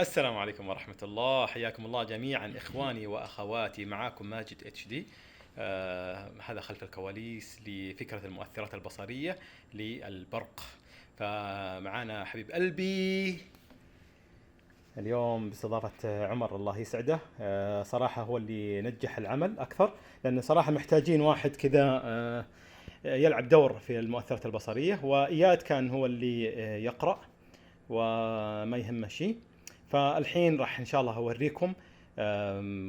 السلام عليكم ورحمة الله، حياكم الله جميعا إخواني وأخواتي. معاكم ماجد اتش دي. هذا خلف الكواليس لفكرة المؤثرات البصرية للبرق. فمعانا حبيب قلبي اليوم باستضافة عمر، الله يسعده. صراحة هو اللي نجح العمل أكثر، لأن صراحة محتاجين واحد كذا يلعب دور في المؤثرات البصرية، وإياد كان هو اللي يقرأ وما يهمه شيء. فالحين راح إن شاء الله أوريكم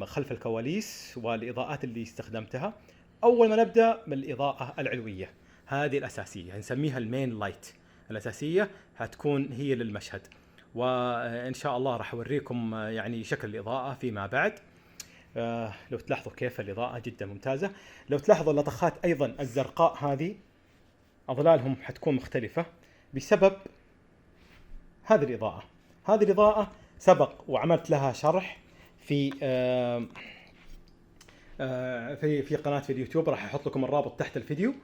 خلف الكواليس والإضاءات اللي استخدمتها. أول ما نبدأ بالإضاءة العلوية، هذه الأساسية نسميها المين لايت، الأساسية هتكون هي للمشهد، وإن شاء الله راح أوريكم يعني شكل الإضاءة فيما بعد. لو تلاحظوا كيف الإضاءة جدا ممتازة. لو تلاحظوا اللطخات أيضا الزرقاء هذه أظلالهم حتكون مختلفة بسبب هذه الإضاءة. هذه الإضاءة سبق وعملت لها شرح في في قناة في اليوتيوب، راح أحط لكم الرابط تحت الفيديو،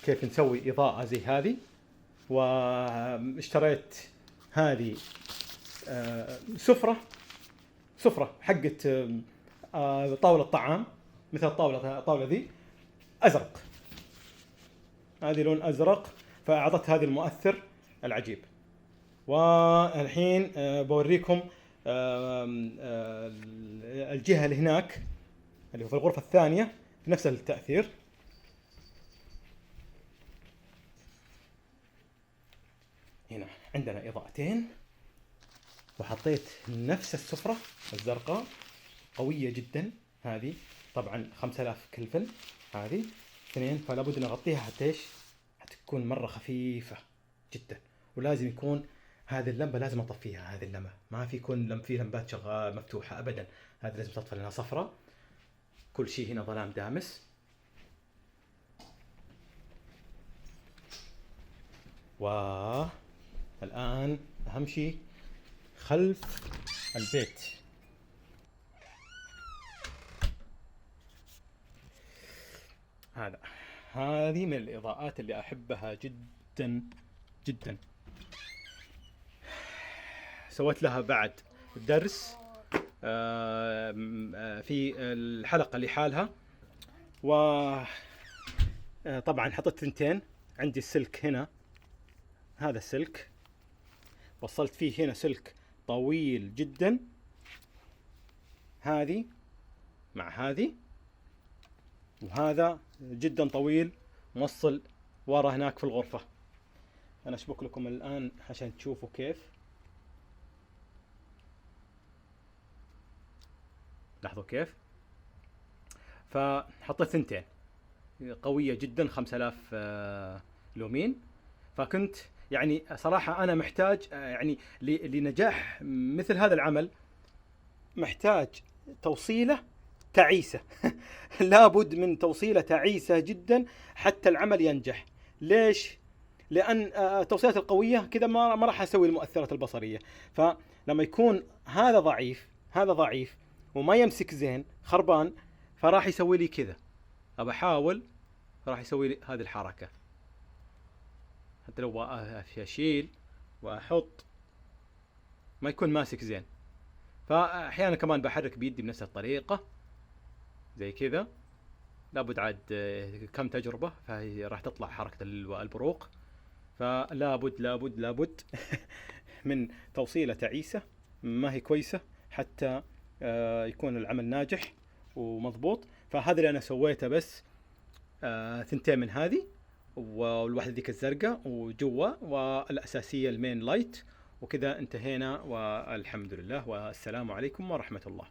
كيف نسوي إضاءة زي هذه. واشتريت هذه سفرة حقت طاولة طعام، مثل الطاولة ذي أزرق، هذه لون أزرق، فأعطت هذه المؤثر العجيب. والحين بوريكم الجهة اللي هناك اللي هو في الغرفة الثانية نفس التأثير. هنا عندنا إضاءتين، وحطيت نفس السفرة الزرقاء قوية جدا. هذه طبعا 5000 كلفن، هذه اثنين، فلا بد نغطيها حتى ايش؟ حتكون مرة خفيفة جدا. ولازم يكون هذه اللمبة لازم اطفيها، هذه اللمبة ما في يكون في لمبات شغالة مفتوحة ابدا، هذه لازم تطفى لانها صفراء. كل شيء هنا ظلام دامس. والآن اهم شيء خلف البيت. هذه من الإضاءات اللي أحبها جدا جدا. سويت لها بعد درس في الحلقة لحالها، وطبعا حطيت ثنتين. عندي السلك هنا، هذا السلك وصلت فيه هنا سلك طويل جدا، هذه مع هذه، وهذا جدا طويل موصل ورا هناك في الغرفة. أنا أشبك لكم الآن عشان تشوفوا كيف. لاحظوا كيف. فحطيت ثنتين قوية جدا، 5000 لومين. فكنت يعني صراحة أنا محتاج يعني لنجاح مثل هذا العمل محتاج توصيلة تعيسة لابد من توصيلة تعيسة جدا حتى العمل ينجح. ليش؟ لأن التوصيلات القوية كذا ما راح أسوي المؤثرات البصرية. فلما يكون هذا ضعيف وما يمسك زين، خربان، فراح يسوي لي كذا. أبى أحاول، راح يسوي لي هذه الحركة. حتى لو أشيل وأحط ما يكون ماسك زين. فأحيانا كمان بحرك بيدي بنفس الطريقة زي كذا. لابد عاد كم تجربة، فهي راح تطلع حركة البروق. فلابد من توصيلة تعيسة ما هي كويسة حتى يكون العمل ناجح ومضبوط. فهذا اللي أنا سويته، بس ثنتين من هذه، والواحدة ذيك الزرقاء وجوا، والأساسية المين لايت، وكذا انتهينا، والحمد لله، والسلام عليكم ورحمة الله.